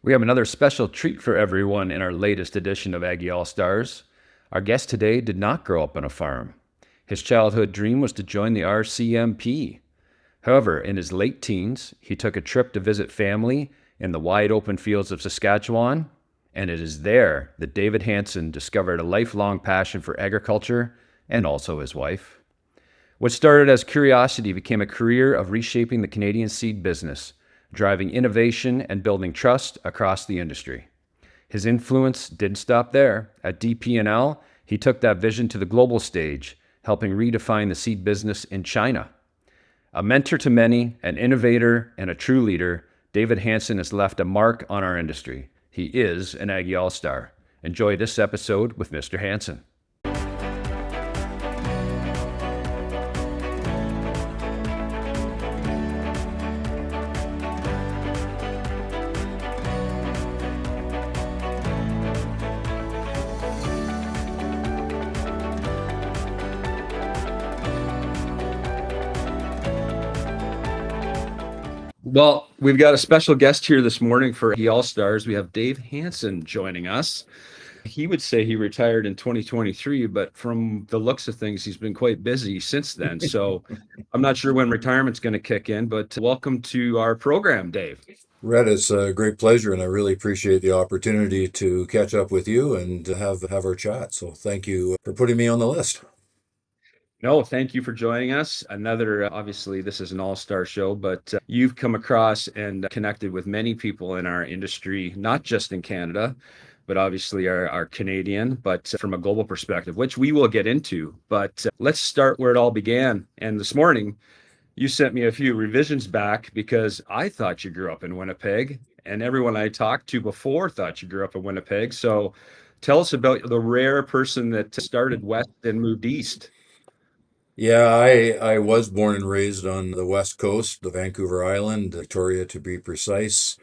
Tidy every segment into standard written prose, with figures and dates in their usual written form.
We have another special treat for everyone in our latest edition of Aggie All Stars. Our guest today did not grow up on a farm. His childhood dream was to join the RCMP. However, in his late teens, he took a trip to visit family in the wide open fields of Saskatchewan, and it is there that David Hansen discovered a lifelong passion for agriculture and also his wife. What started as curiosity became a career of reshaping the Canadian seed business, driving innovation and building trust across the industry. His influence didn't stop there. At DP&L, he took that vision to the global stage, helping redefine the seed business in China. A mentor to many, an innovator, and a true leader, David Hansen has left a mark on our industry. He is an Aggie All Star. Enjoy this episode with Mr. Hansen. Well, we've got a special guest here this morning for Aggie All Stars. We have Dave Hansen joining us. He would say he retired in 2023, but from the looks of things, he's been quite busy since then. So I'm not sure when retirement's going to kick in, but welcome to our program, Dave. Rhett, it's a great pleasure, and I really appreciate the opportunity to catch up with you and to have our chat. So thank you for putting me on the list. No, thank you for joining us. Obviously, this is an all-star show, but you've come across and connected with many people in our industry, not just in Canada, but obviously are Canadian, but from a global perspective, which we will get into. But let's start where it all began. And this morning, you sent me a few revisions back because I thought you grew up in Winnipeg, and everyone I talked to before thought you grew up in Winnipeg. So tell us about the rare person that started west and moved east. Yeah, I was born and raised on the West Coast, the Vancouver Island, Victoria to be precise.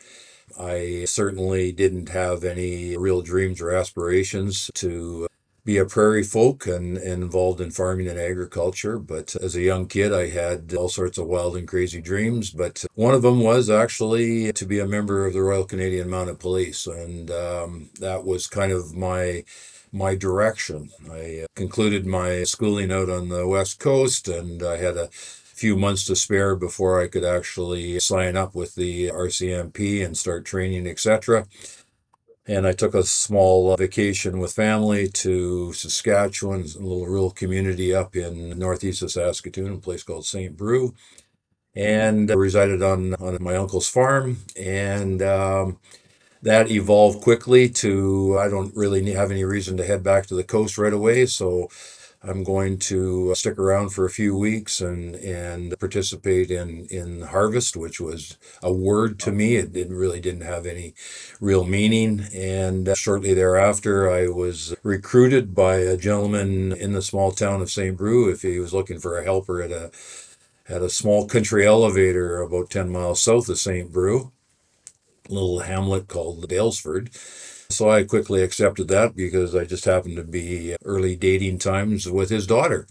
I certainly didn't have any real dreams or aspirations to be a prairie folk and involved in farming and agriculture. But as a young kid, I had all sorts of wild and crazy dreams. But one of them was actually to be a member of the Royal Canadian Mounted Police. And that was kind of my direction. I concluded my schooling out on the West Coast, and I had a few months to spare before I could actually sign up with the RCMP and start training, etc. And I took a small vacation with family to Saskatchewan, a little rural community up in northeast of Saskatoon, a place called St. Brew, and resided on my uncle's farm. And that evolved quickly to I don't really have any reason to head back to the coast right away, so I'm going to stick around for a few weeks and participate in harvest, which was a word to me. It really didn't have any real meaning. And shortly thereafter, I was recruited by a gentleman in the small town of St. Brew if he was looking for a helper at a small country elevator about 10 miles south of St. Brew, a little hamlet called Dalesford. So I quickly accepted that because I just happened to be early dating times with his daughter.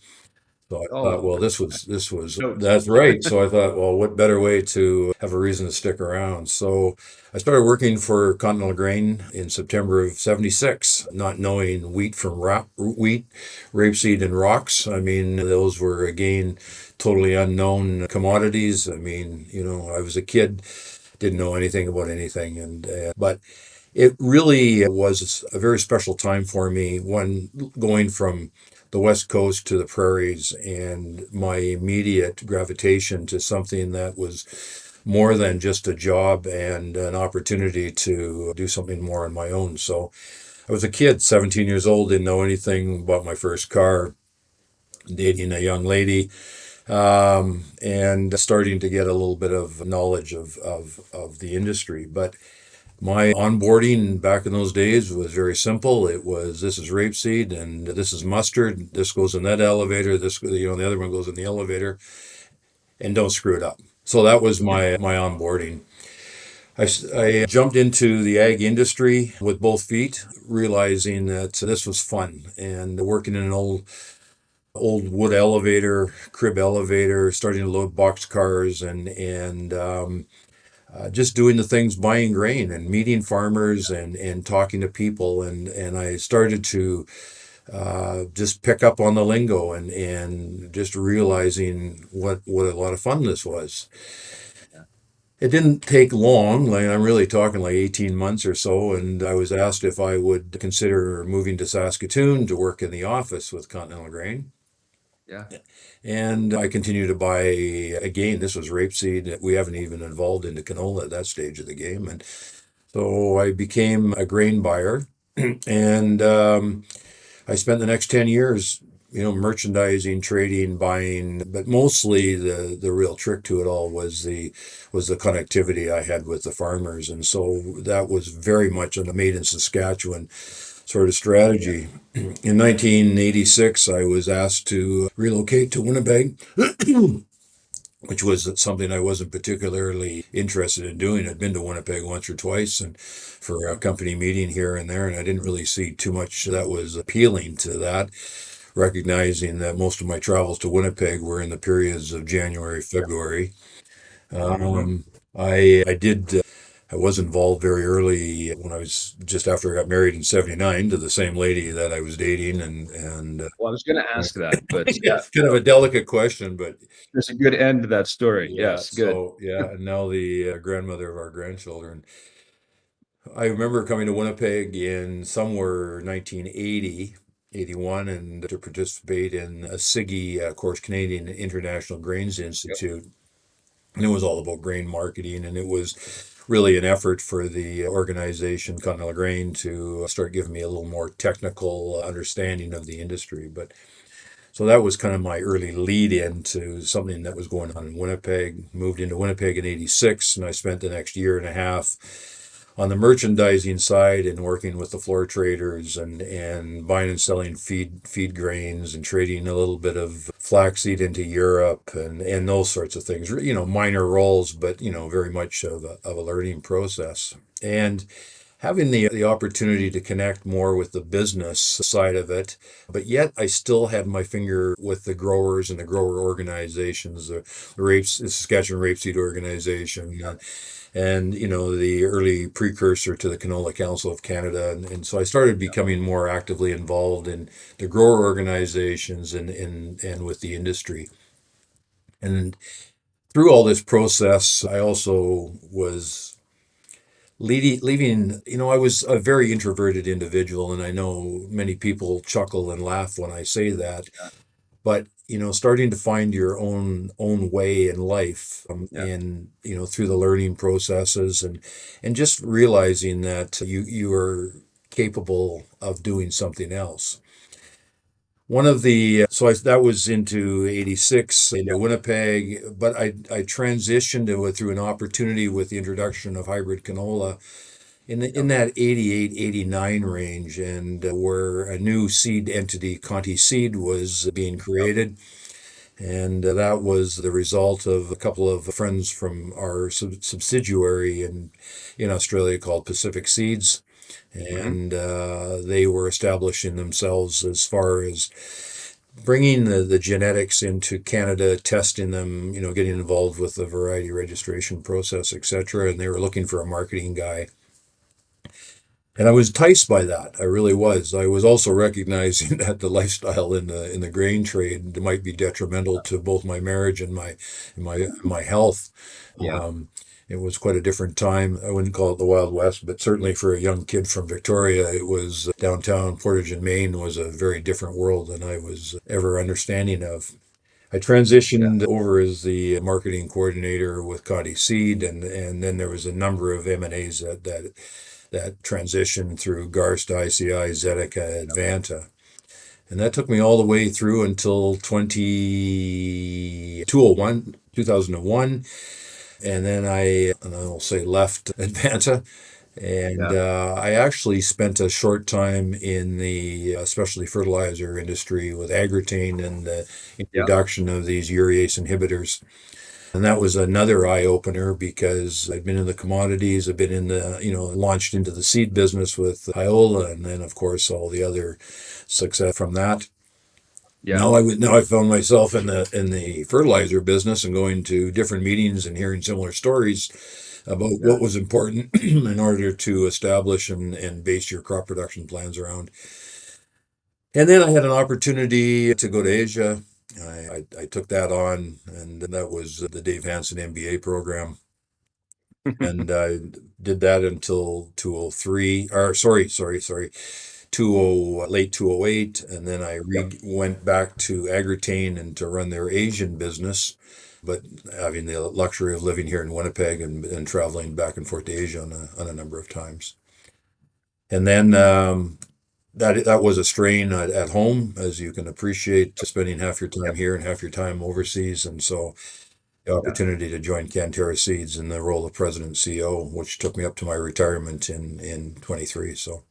So I thought, Oh, well, this was notes. that's right. So I thought, well, what better way to have a reason to stick around? So I started working for Continental Grain in September of '76, not knowing wheat from wheat, rapeseed, and rocks. I mean, those were again totally unknown commodities. I mean, I was a kid, didn't know anything about anything, and but it really was a very special time for me when going from the West Coast to the prairies and my immediate gravitation to something that was more than just a job and an opportunity to do something more on my own. So I was a kid, 17 years old, didn't know anything about my first car, dating a young lady, and starting to get a little bit of knowledge of the industry. But my onboarding back in those days was very simple. It was this is rapeseed and this is mustard. This goes in that elevator. The other one goes in the elevator, and don't screw it up. So that was my onboarding. I jumped into the ag industry with both feet, realizing that this was fun and working in an old wood elevator, crib elevator, starting to load box cars and just doing the things, buying grain and meeting farmers and talking to people. And I started to just pick up on the lingo and just realizing what a lot of fun this was. Yeah. It didn't take long, like I'm really talking like 18 months or so, and I was asked if I would consider moving to Saskatoon to work in the office with Continental Grain. Yeah. And I continue to buy, again, this was rapeseed. We haven't even evolved into canola at that stage of the game. And so I became a grain buyer. And I spent the next 10 years, merchandising, trading, buying, but mostly the real trick to it all was the connectivity I had with the farmers. And so that was very much a made in Saskatchewan sort of Yeah. strategy. In 1986, I was asked to relocate to Winnipeg, which was something I wasn't particularly interested in doing. I'd been to Winnipeg once or twice and for a company meeting here and there, and I didn't really see too much that was appealing to that, recognizing that most of my travels to Winnipeg were in the periods of January, February. Mm-hmm. Um, I did. I was involved very early when I was just after I got married in '79 to the same lady that I was dating, and Well, I was going to ask that, but yeah, it's kind of a delicate question, but there's a good end to that story. yeah. Yes, good. So yeah, and now the grandmother of our grandchildren. I remember coming to Winnipeg in somewhere 1980, 81, and to participate in a SIGI course, Canadian International Grains Yep. Institute. And it was all about grain marketing, and it was really an effort for the organization, Continental Grain, to start giving me a little more technical understanding of the industry. But so that was kind of my early lead into something that was going on in Winnipeg. Moved into Winnipeg in '86, and I spent the next year and a half on the merchandising side and working with the floor traders and buying and selling feed grains and trading a little bit of flaxseed into Europe and those sorts of things. Minor roles, but very much of a learning process. And having the opportunity to connect more with the business side of it, but yet I still had my finger with the growers and the grower organizations, the Saskatchewan Rapeseed Organization, and the early precursor to the Canola Council of Canada, and so I started becoming more actively involved in the grower organizations and with the industry. And through all this process, I also was leaving. I was a very introverted individual, and I know many people chuckle and laugh when I say that, but starting to find your own way in life, Yeah. and through the learning processes and just realizing that you are capable of doing something else. One of the so I, that was into '86 into Yeah. Winnipeg, but I transitioned through an opportunity with the introduction of hybrid canola in Yep. that 88, 89 range, and where a new seed entity, Conti Seed, was being Yep. created. And that was the result of a couple of friends from our subsidiary in Australia called Pacific Seeds. Mm-hmm. And they were establishing themselves as far as bringing the genetics into Canada, testing them, getting involved with the variety registration process, etc. And they were looking for a marketing guy. And I was enticed by that. I really was. I was also recognizing that the lifestyle in the grain trade might be detrimental to both my marriage and my health. Yeah. Um, it was quite a different time. I wouldn't call it the Wild West, but certainly for a young kid from Victoria, it was downtown Portage and Maine was a very different world than I was ever understanding of. I Yeah. transitioned over as the marketing coordinator with Conti Seed, and then there was a number of M&As that transition through Garst, ICI, Zedeca, Yep. Advanta. And that took me all the way through until 2001. And then I'll say left Advanta. And Yeah. I actually spent a short time in the specialty fertilizer industry with Agritane and the Yeah. introduction of these urease inhibitors. And that was another eye opener because I'd been in the commodities, I've been launched into the seed business with Iola, and then of course all the other success from that. Yeah. Now I found myself in the fertilizer business and going to different meetings and hearing similar stories. about Yeah. what was important in order to establish and base your crop production plans around. And then I had an opportunity to go to Asia. I took that on, and that was the Dave Hansen MBA program. And I did that until 203, or sorry, 20, late 208. And then Yep. went back to Agritain and to run their Asian business, but having the luxury of living here in Winnipeg and traveling back and forth to Asia on a number of times. And then that was a strain at home, as you can appreciate, spending half your time Yep. here and half your time overseas. And so the Yeah. opportunity to join Canterra Seeds in the role of president and CEO, which took me up to my retirement in 23. So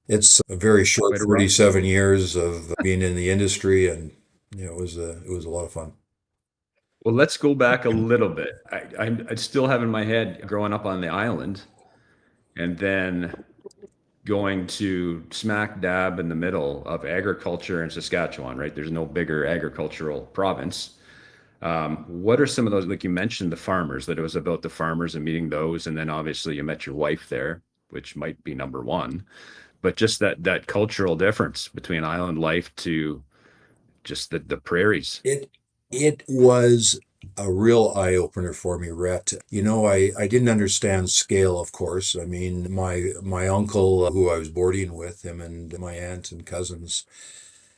it's a very short Quite a run. 37 years of being in the industry, and it was a lot of fun. Well, let's go back a little bit. I still have in my head growing up on the island and then going to smack dab in the middle of agriculture in Saskatchewan, right? There's no bigger agricultural province. What are some of those, like you mentioned, the farmers, that it was about the farmers and meeting those, and then obviously you met your wife there, which might be number one, but just that cultural difference between island life to just the prairies. It it was a real eye opener for me, Rhett. I didn't understand scale, of course. I mean, my uncle, who I was boarding with, him and my aunt and cousins,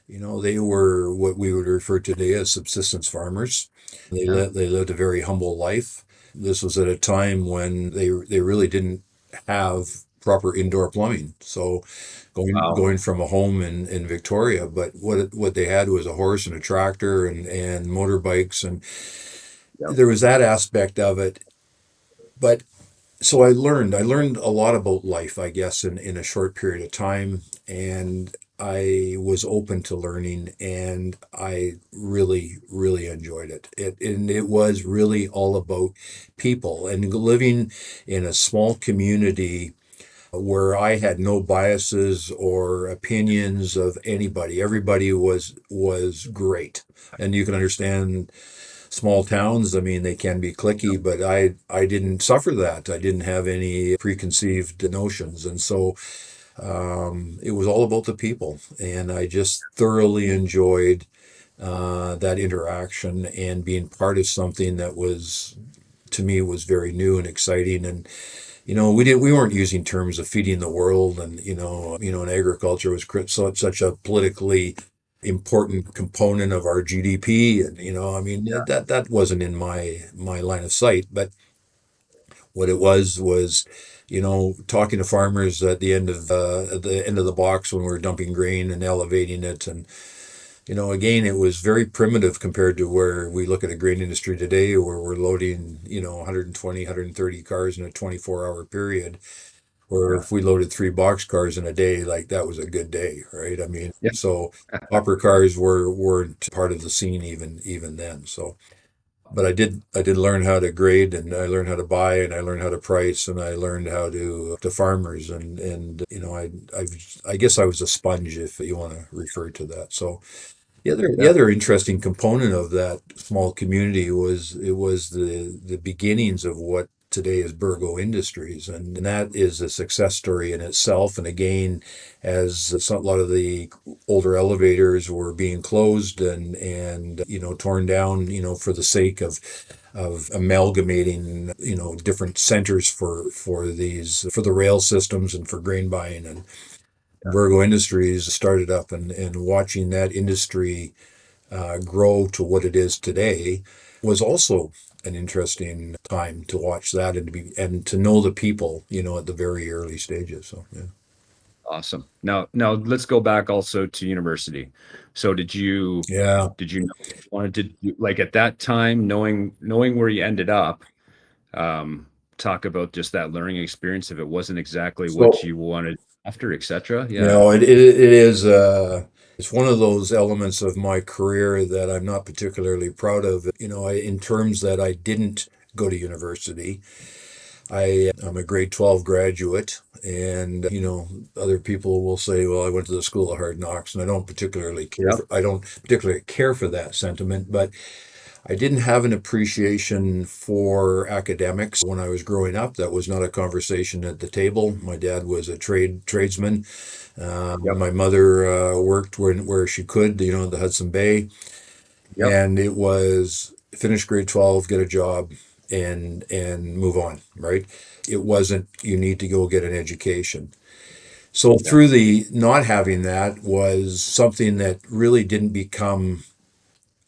they were what we would refer to today as subsistence farmers. Yeah. They lived a very humble life. This was at a time when they really didn't have proper indoor plumbing. So Wow. going from a home in Victoria, but what they had was a horse and a tractor and motorbikes, and Yep. there was that aspect of it. But so I learned a lot about life, I guess, in a short period of time, and I was open to learning, and I really, really enjoyed it. And it was really all about people and living in a small community where I had no biases or opinions of anybody. Everybody was great, and you can understand small towns. I mean, they can be cliquey, but I didn't suffer that. I didn't have any preconceived notions, and so it was all about the people, and I just thoroughly enjoyed that interaction and being part of something that was to me was very new and exciting. And we weren't using terms of feeding the world, and and agriculture was such a politically important component of our GDP, and I mean that wasn't in my line of sight. But what it was talking to farmers at the end of the box when we were dumping grain and elevating it. And again, it was very primitive compared to where we look at a grain industry today, where we're loading 120, 130 cars in a 24-hour period, where Yeah. if we loaded 3 box cars in a day, like that was a good day, right? I mean, Yeah. so hopper cars weren't part of the scene even then. So, but I did learn how to grade, and I learned how to buy, and I learned how to price, and I learned how to farmers. And I guess I was a sponge, if you want to refer to that. So the Yeah. other interesting component of that small community was it was the beginnings of what today is Burgo Industries, and that is a success story in itself. And again, as a lot of the older elevators were being closed and torn down, for the sake of amalgamating different centers for the rail systems and for grain buying, and Burgo Industries started up, and watching that industry grow to what it is today was also an interesting time to watch that and to know the people, at the very early stages. So yeah. Awesome. Now let's go back also to university. So Yeah. did you know you wanted to like at that time, knowing where you ended up, talk about just that learning experience if it wasn't exactly what So you wanted after, etc. Yeah. it is it's one of those elements of my career that I'm not particularly proud of. In terms that I didn't go to university. I'm a grade 12 graduate, and other people will say, "Well, I went to the School of Hard Knocks," and I don't particularly Yep. care for that sentiment. But I didn't have an appreciation for academics when I was growing up. That was not a conversation at the table. My dad was a tradesman. Yep. My mother worked where she could, the Hudson Bay, Yep. and it was finish grade 12, get a job, and move on, right? It wasn't you need to go get an education. So Yeah. through the not having that was something that really didn't become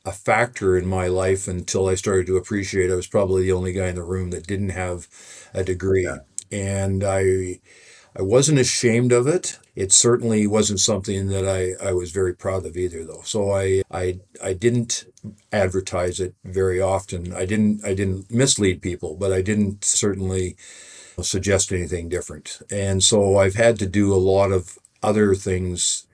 a factor in my life until I started to appreciate I was probably the only guy in the room that didn't have a Yeah. degree. And I wasn't ashamed of it. It certainly wasn't something that I was very proud of either, though. So I didn't advertise it very often. I didn't mislead people, but I didn't certainly suggest anything different. And so I've had to do a lot of other things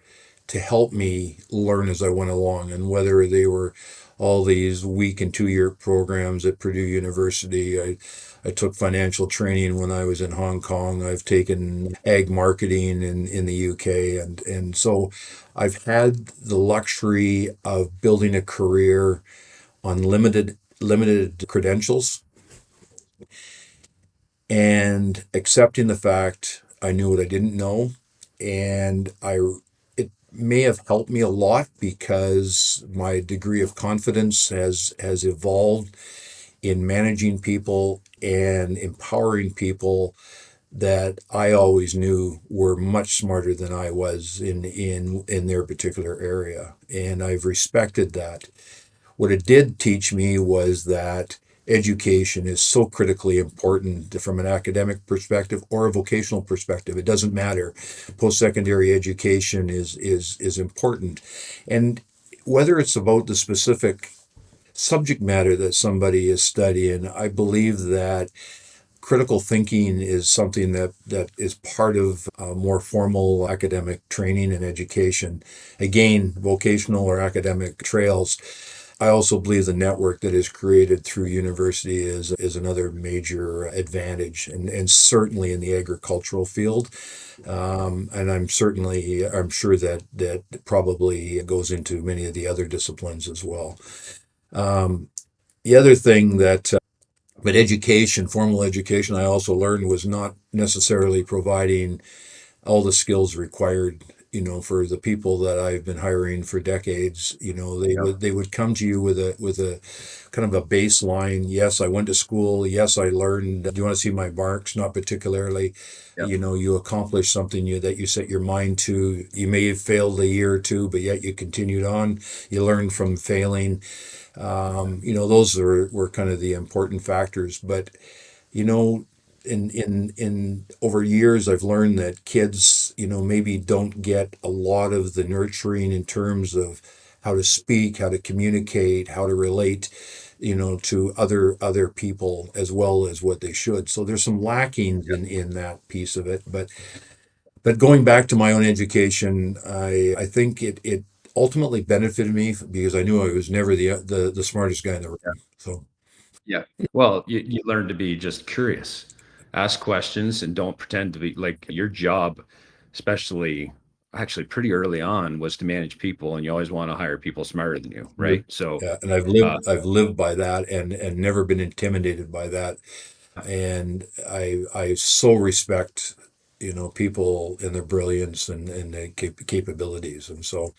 to help me learn as I went along, and whether they were all these week and 2 year programs at Purdue University. I took financial training when I was in Hong Kong. I've taken ag marketing in the UK. And so I've had the luxury of building a career on limited credentials and accepting the fact I knew what I didn't know. And it may have helped me a lot because my degree of confidence has evolved in managing people and empowering people that I always knew were much smarter than I was in their particular area. And I've respected that. What it did teach me was that education is so critically important from an academic perspective or a vocational perspective. It doesn't matter. Post-secondary education is important. And whether it's about the specific subject matter that somebody is studying, I believe that critical thinking is something that is part of more formal academic training and education. Again, vocational or academic trails. I also believe the network that is created through university is another major advantage, and certainly in the agricultural field. And I'm sure that probably goes into many of the other disciplines as well. Um, the other thing but education, formal education, I also learned was not necessarily providing all the skills required, for the people that I've been hiring for decades. They Yep. would come to you with a kind of a baseline. Yes, I went to school. Yes, I learned. Do you want to see my marks? Not particularly. Yep. You accomplished something that you set your mind to. You may have failed a year or two, but yet you continued on. You learned from failing. Those were kind of the important factors. But you know, in over years, I've learned that kids, maybe don't get a lot of the nurturing in terms of how to speak, how to communicate, how to relate, to other people as well as what they should. So there's some lackings in that piece of it. But going back to my own education, I think it ultimately benefited me because I knew I was never the smartest guy in the Yeah. room. So Yeah. Well, you learn to be just curious, ask questions, and don't pretend to be like your job, especially actually pretty early on, was to manage people, and you always want to hire people smarter than you, Yep. right? So, Yeah, and I've uh, lived by that and never been intimidated by that. And I so respect, people and their brilliance and their capabilities. And so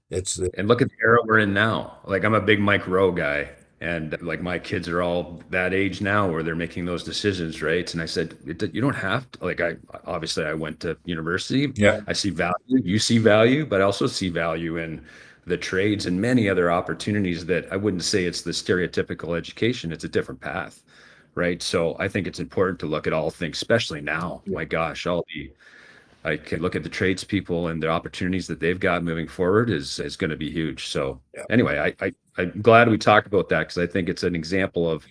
it's and look at the era we're in now. Like I'm a big Mike Rowe guy, and like my kids are all that age now where they're making those decisions, right? And I said, you don't have to. Like I obviously I went to university. yeah, I see value. You see value, but I also see value in the trades and many other opportunities that I wouldn't say it's the stereotypical education. It's a different path, right? So I think it's important to look at all things, especially now. yeah, My gosh, all the I can look at the tradespeople and the opportunities that they've got moving forward is going to be huge. So yeah. anyway, I'm glad we talked about that because I think it's an example of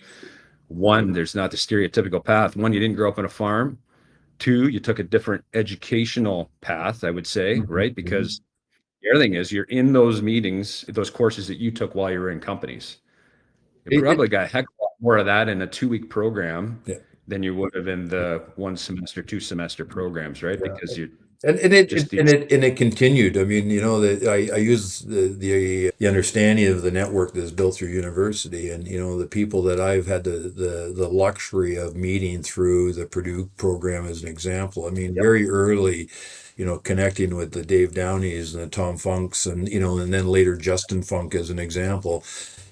one, there's not the stereotypical path. One, you didn't grow up on a farm. Two, you took a different educational path, I would say, Mhm, right? mhm. Because the other thing is you're in those meetings, those courses that you took while you were in companies. You It probably got a heck of a lot more of that in a 2 week program yeah. than you would have in the 1 semester, 2 semester programs, right? Yeah. Because you Just and it continued. I mean, I use the understanding of the network that's built through university, and the people that I've had the luxury of meeting through the Purdue program as an example. I mean, yep, very early, connecting with the Dave Downeys and the Tom Funks, and then later Justin Funk as an example.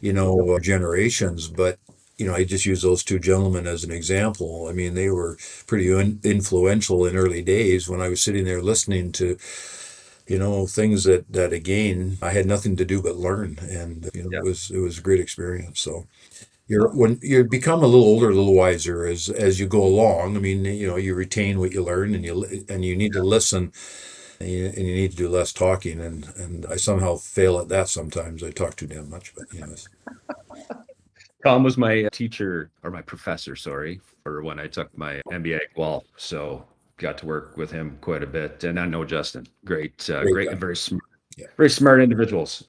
yep, Generations, but. I just use those two gentlemen as an example. I mean, they were pretty influential in early days when I was sitting there listening to, things that again I had nothing to do but learn, and yep. it was a great experience. So Oh, when you become a little older, a little wiser as you go along. I mean, you retain what you learn, and you need to listen, and you need to do less talking, and I somehow fail at that sometimes. I talk too damn much, but Tom was my teacher or my professor, sorry, for when I took my MBA at Guelph. So got to work with him quite a bit. And I know Justin, great, great great, guy. very smart, Yeah. very smart individuals.